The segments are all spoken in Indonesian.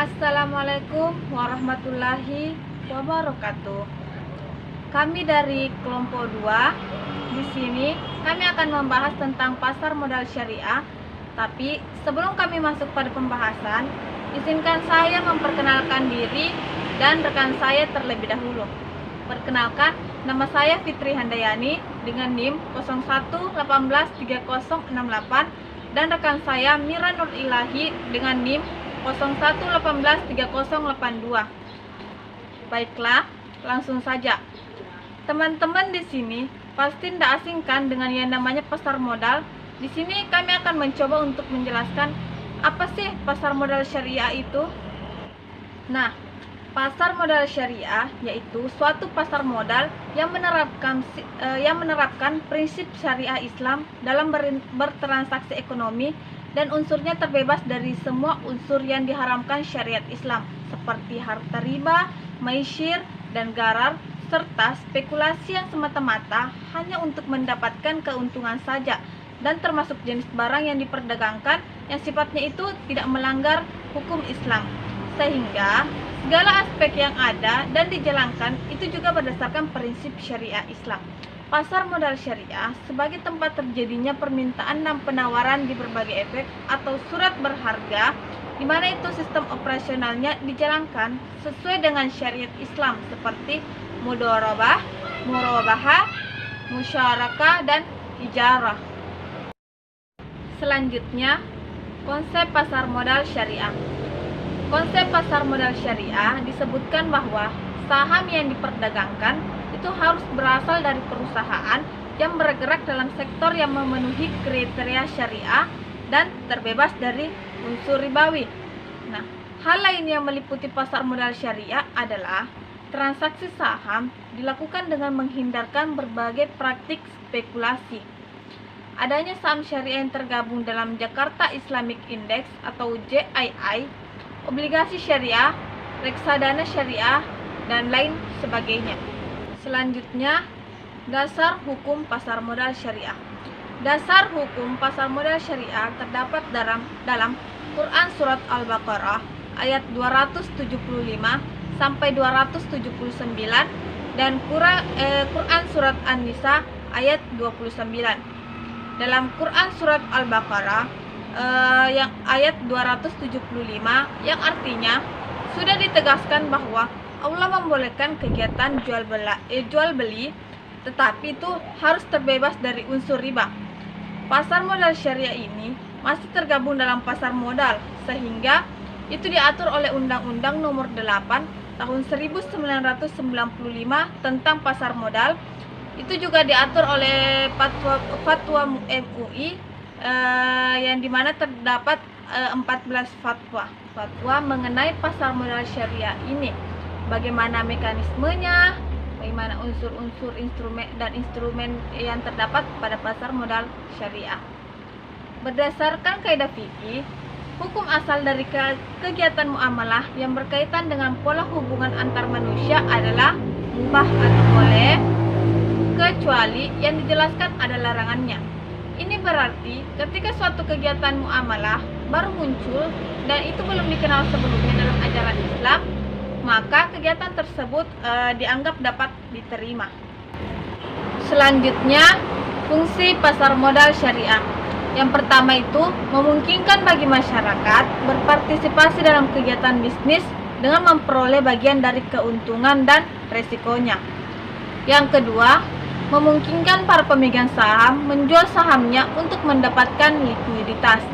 Assalamualaikum warahmatullahi wabarakatuh. Kami dari kelompok 2. Di sini kami akan membahas tentang pasar modal syariah. Tapi sebelum kami masuk pada pembahasan, izinkan saya memperkenalkan diri dan rekan saya terlebih dahulu. Perkenalkan, nama saya Fitri Handayani dengan NIM 01183068 dan rekan saya Mira Nur Ilahi dengan NIM 01183082. Baiklah, langsung saja. Teman-teman di sini pasti tidak asing kan dengan yang namanya pasar modal. Di sini kami akan mencoba untuk menjelaskan apa sih pasar modal syariah itu. Nah, pasar modal syariah yaitu suatu pasar modal yang menerapkan prinsip syariah Islam dalam bertransaksi ekonomi dan unsurnya terbebas dari semua unsur yang diharamkan syariat Islam seperti harta riba, maisir, dan gharar, serta spekulasi yang semata-mata hanya untuk mendapatkan keuntungan saja, dan termasuk jenis barang yang diperdagangkan yang sifatnya itu tidak melanggar hukum Islam, sehingga segala aspek yang ada dan dijalankan itu juga berdasarkan prinsip syariah Islam. Pasar modal syariah sebagai tempat terjadinya permintaan dan penawaran di berbagai efek atau surat berharga, di mana itu sistem operasionalnya dijalankan sesuai dengan syariat Islam seperti mudharabah, murabahah, musyarakah, dan ijarah. Selanjutnya, konsep pasar modal syariah. Konsep pasar modal syariah disebutkan bahwa saham yang diperdagangkan itu harus berasal dari perusahaan yang bergerak dalam sektor yang memenuhi kriteria syariah dan terbebas dari unsur ribawi. Nah, hal lain yang meliputi pasar modal syariah adalah transaksi saham dilakukan dengan menghindarkan berbagai praktik spekulasi. Adanya saham syariah yang tergabung dalam Jakarta Islamic Index atau JII, obligasi syariah, reksadana syariah, dan lain sebagainya. Selanjutnya, dasar hukum pasar modal syariah. Dasar hukum pasar modal syariah terdapat dalam Quran Surat Al-Baqarah ayat 275 sampai 279 dan Quran Surat An-Nisa ayat 29. Dalam Quran Surat Al-Baqarah yang ayat 275 yang artinya sudah ditegaskan bahwa Allah membolehkan kegiatan jual beli, tetapi itu harus terbebas dari unsur riba. Pasar modal syariah ini masih tergabung dalam pasar modal, sehingga itu diatur oleh Undang-Undang Nomor 8 Tahun 1995 tentang pasar modal. Itu juga diatur oleh fatwa MUI yang dimana terdapat 14 fatwa mengenai pasar modal syariah ini. Bagaimana mekanismenya, bagaimana unsur-unsur instrumen yang terdapat pada pasar modal syariah. Berdasarkan kaidah fikih, hukum asal dari kegiatan muamalah yang berkaitan dengan pola hubungan antar manusia adalah mubah atau boleh, kecuali yang dijelaskan ada larangannya. Ini berarti ketika suatu kegiatan muamalah baru muncul dan itu belum dikenal sebelumnya dalam ajaran Islam, maka kegiatan tersebut dianggap dapat diterima. Selanjutnya, fungsi pasar modal syariah. Yang pertama itu memungkinkan bagi masyarakat berpartisipasi dalam kegiatan bisnis dengan memperoleh bagian dari keuntungan dan resikonya. Yang kedua, memungkinkan para pemegang saham menjual sahamnya untuk mendapatkan likuiditas.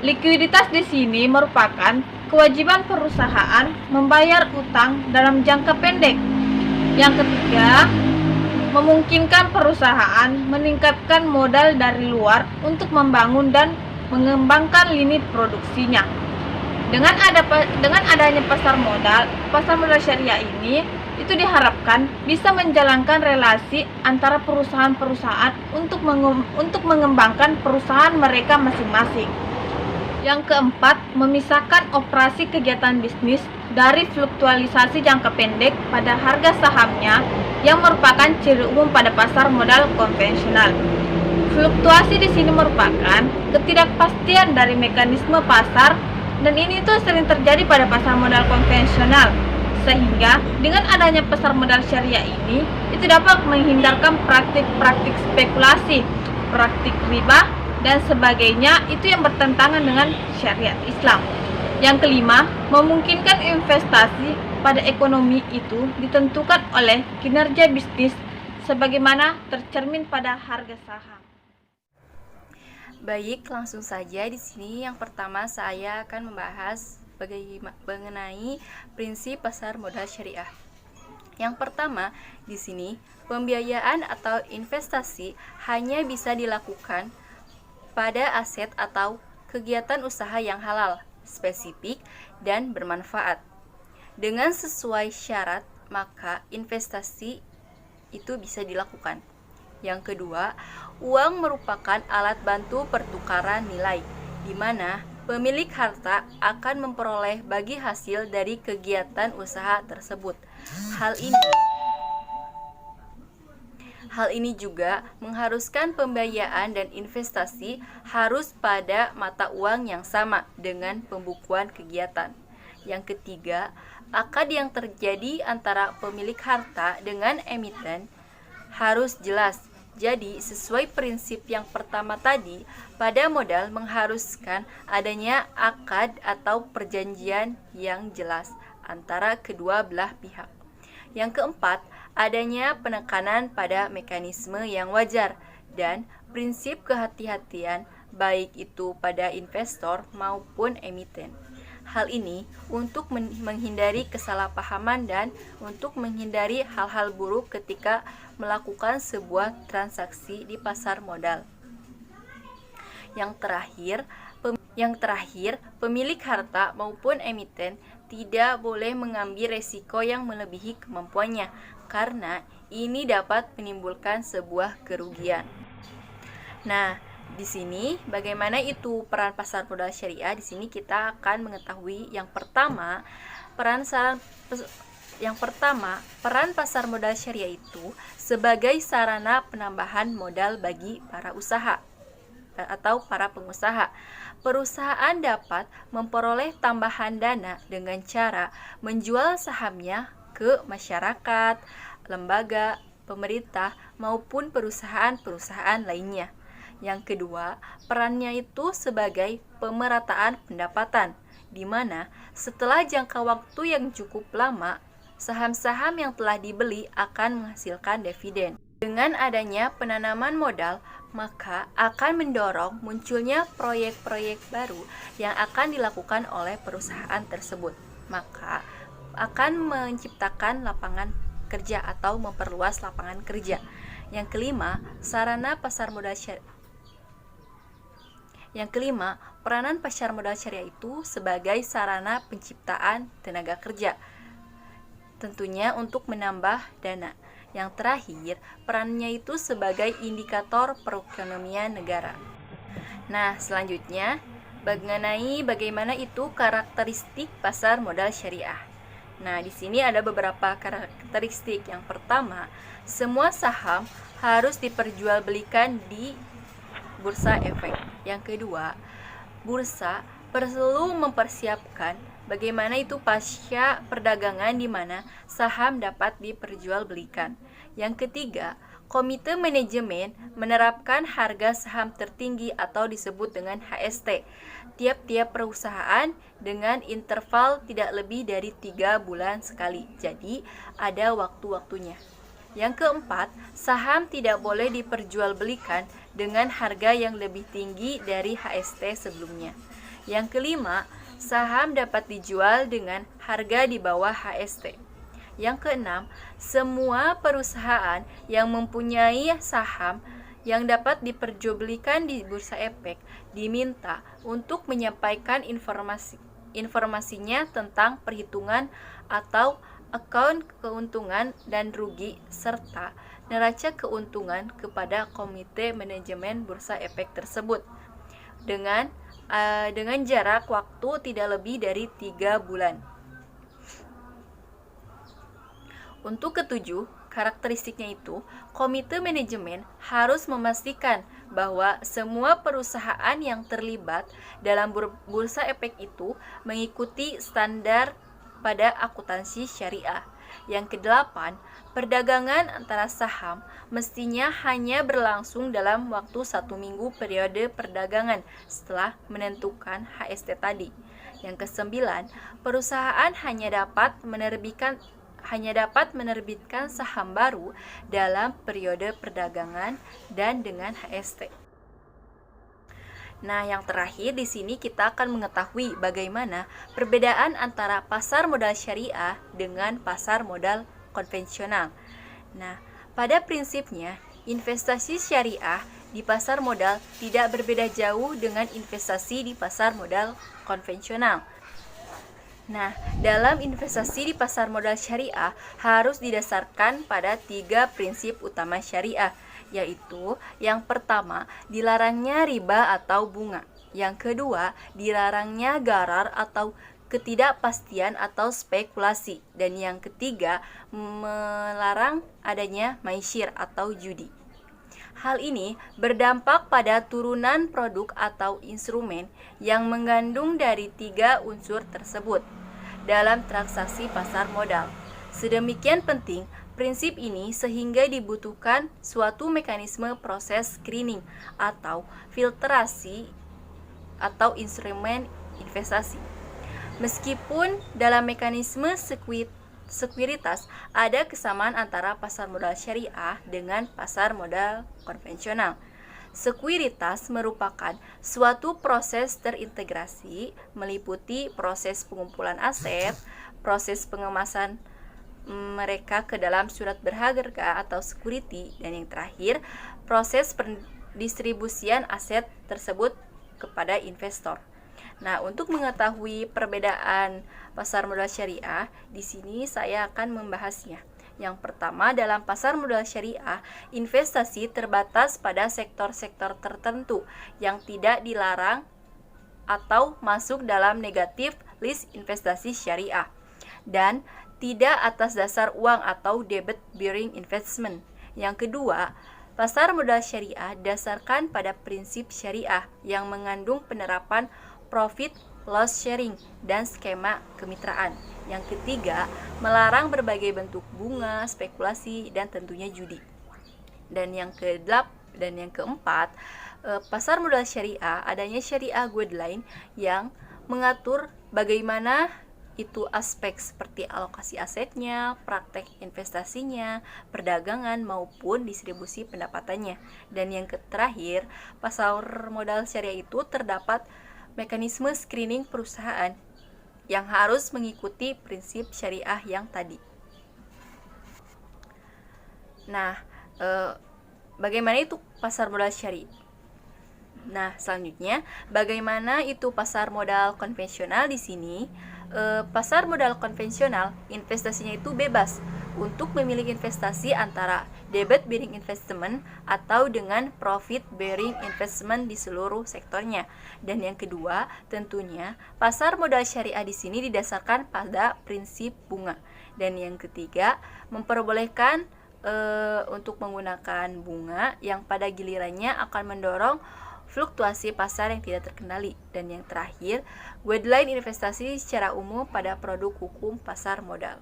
Likuiditas di sini merupakan kewajiban perusahaan membayar utang dalam jangka pendek. Yang ketiga, memungkinkan perusahaan meningkatkan modal dari luar untuk membangun dan mengembangkan lini produksinya. Dengan adanya pasar modal syariah ini, itu diharapkan bisa menjalankan relasi antara perusahaan-perusahaan untuk mengembangkan perusahaan mereka masing-masing. Yang keempat, memisahkan operasi kegiatan bisnis dari fluktualisasi jangka pendek pada harga sahamnya yang merupakan ciri umum pada pasar modal konvensional. Fluktuasi di sini merupakan ketidakpastian dari mekanisme pasar Dan ini tuh sering terjadi pada pasar modal konvensional. Sehingga dengan adanya pasar modal syariah ini, itu dapat menghindarkan praktik-praktik spekulasi, praktik riba, dan sebagainya itu yang bertentangan dengan syariat Islam. Yang kelima, memungkinkan investasi pada ekonomi itu ditentukan oleh kinerja bisnis sebagaimana tercermin pada harga saham. Baik, langsung saja di sini yang pertama saya akan membahas mengenai prinsip pasar modal syariah. Yang pertama, di sini pembiayaan atau investasi hanya bisa dilakukan pada aset atau kegiatan usaha yang halal, spesifik, dan bermanfaat. Dengan sesuai syarat, maka investasi itu bisa dilakukan. Yang kedua, uang merupakan alat bantu pertukaran nilai, di mana pemilik harta akan memperoleh bagi hasil dari kegiatan usaha tersebut. Hal ini juga mengharuskan pembiayaan dan investasi harus pada mata uang yang sama dengan pembukuan kegiatan. Yang ketiga, akad yang terjadi antara pemilik harta dengan emiten harus jelas. Jadi, sesuai prinsip yang pertama tadi, pada modal mengharuskan adanya akad atau perjanjian yang jelas antara kedua belah pihak. Yang keempat, adanya penekanan pada mekanisme yang wajar dan prinsip kehati-hatian baik itu pada investor maupun emiten. Hal ini untuk menghindari kesalahpahaman dan untuk menghindari hal-hal buruk ketika melakukan sebuah transaksi di pasar modal. Yang terakhir, pemilik harta maupun emiten tidak boleh mengambil resiko yang melebihi kemampuannya, karena ini dapat menimbulkan sebuah kerugian. Nah, di sini bagaimana itu peran pasar modal syariah? Di sini kita akan mengetahui yang pertama, peran pasar modal syariah itu sebagai sarana penambahan modal bagi para usaha atau para pengusaha. Perusahaan dapat memperoleh tambahan dana dengan cara menjual sahamnya ke masyarakat, lembaga, pemerintah maupun perusahaan-perusahaan lainnya. Yang kedua, perannya itu sebagai pemerataan pendapatan, di mana setelah jangka waktu yang cukup lama, saham-saham yang telah dibeli akan menghasilkan dividen. Dengan adanya penanaman modal, maka akan mendorong munculnya proyek-proyek baru yang akan dilakukan oleh perusahaan tersebut. Maka akan menciptakan lapangan kerja atau memperluas lapangan kerja. Yang kelima, peranan pasar modal syariah itu sebagai sarana penciptaan tenaga kerja, tentunya untuk menambah dana. Yang terakhir, perannya itu sebagai indikator perekonomian negara. Nah, selanjutnya mengenai bagaimana itu karakteristik pasar modal syariah. Nah, di sini ada beberapa karakteristik. Yang pertama, semua saham harus diperjualbelikan di bursa efek. Yang kedua, bursa perlu mempersiapkan bagaimana itu pasca perdagangan di mana saham dapat diperjualbelikan. Yang ketiga, komite manajemen menerapkan harga saham tertinggi atau disebut dengan HST tiap-tiap perusahaan dengan interval tidak lebih dari 3 bulan sekali. Jadi, ada waktu-waktunya. Yang keempat, saham tidak boleh diperjualbelikan dengan harga yang lebih tinggi dari HST sebelumnya. Yang kelima, saham dapat dijual dengan harga di bawah HST. Yang keenam, semua perusahaan yang mempunyai saham yang dapat diperjualbelikan di bursa efek diminta untuk menyampaikan informasinya tentang perhitungan atau akun keuntungan dan rugi serta neraca keuntungan kepada komite manajemen bursa efek tersebut dengan jarak waktu tidak lebih dari 3 bulan. Untuk ketujuh, karakteristiknya itu komite manajemen harus memastikan bahwa semua perusahaan yang terlibat dalam bursa efek itu mengikuti standar pada akuntansi syariah. Yang kedelapan, perdagangan antara saham mestinya hanya berlangsung dalam waktu 1 minggu periode perdagangan setelah menentukan HST tadi. Yang kesembilan, perusahaan hanya dapat menerbitkan saham baru dalam periode perdagangan dan dengan HST. Nah, yang terakhir di sini kita akan mengetahui bagaimana perbedaan antara pasar modal syariah dengan pasar modal konvensional. Nah, pada prinsipnya, investasi syariah di pasar modal tidak berbeda jauh dengan investasi di pasar modal konvensional. Nah, dalam investasi di pasar modal syariah harus didasarkan pada 3 prinsip utama syariah, yaitu yang pertama, dilarangnya riba atau bunga. Yang kedua, dilarangnya gharar atau ketidakpastian atau spekulasi. Dan yang ketiga, melarang adanya maisir atau judi. Hal ini berdampak pada turunan produk atau instrumen yang mengandung dari 3 unsur tersebut dalam transaksi pasar modal. Sedemikian penting prinsip ini sehingga dibutuhkan suatu mekanisme proses screening atau filtrasi atau instrumen investasi. Meskipun dalam mekanisme sekuritas ada kesamaan antara pasar modal syariah dengan pasar modal konvensional. Sekuritas merupakan suatu proses terintegrasi meliputi proses pengumpulan aset, proses pengemasan mereka ke dalam surat berharga atau security, dan yang terakhir proses pendistribusian aset tersebut kepada investor. Nah, untuk mengetahui perbedaan pasar modal syariah, di sini saya akan membahasnya. Yang pertama, dalam pasar modal syariah, investasi terbatas pada sektor-sektor tertentu yang tidak dilarang atau masuk dalam negatif list investasi syariah, dan tidak atas dasar uang atau debit bearing investment. Yang kedua, pasar modal syariah dasarkan pada prinsip syariah yang mengandung penerapan profit loss sharing dan skema kemitraan. Yang ketiga, melarang berbagai bentuk bunga, spekulasi, dan tentunya judi. Dan yang keempat, pasar modal syariah, adanya syariah guideline yang mengatur bagaimana itu aspek seperti alokasi asetnya, praktek investasinya, perdagangan maupun distribusi pendapatannya. Dan yang terakhir, pasar modal syariah itu terdapat mekanisme screening perusahaan yang harus mengikuti prinsip syariah yang tadi. Nah, bagaimana itu pasar modal syariah? Nah, selanjutnya, bagaimana itu pasar modal konvensional di sini? Pasar modal konvensional, investasinya itu bebas untuk memilih investasi antara debit bearing investment atau dengan profit bearing investment di seluruh sektornya. Dan yang kedua, tentunya pasar modal syariah di sini didasarkan pada prinsip bunga. Dan yang ketiga, memperbolehkan untuk menggunakan bunga yang pada gilirannya akan mendorong fluktuasi pasar yang tidak terkendali. Dan yang terakhir, guideline investasi secara umum pada produk hukum pasar modal.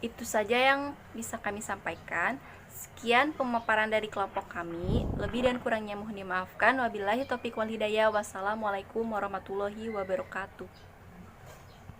Itu saja yang bisa kami sampaikan. Sekian pemaparan dari kelompok kami. Lebih dan kurangnya mohon dimaafkan. Wabillahi taufiq wal hidayah. Wassalamualaikum warahmatullahi wabarakatuh.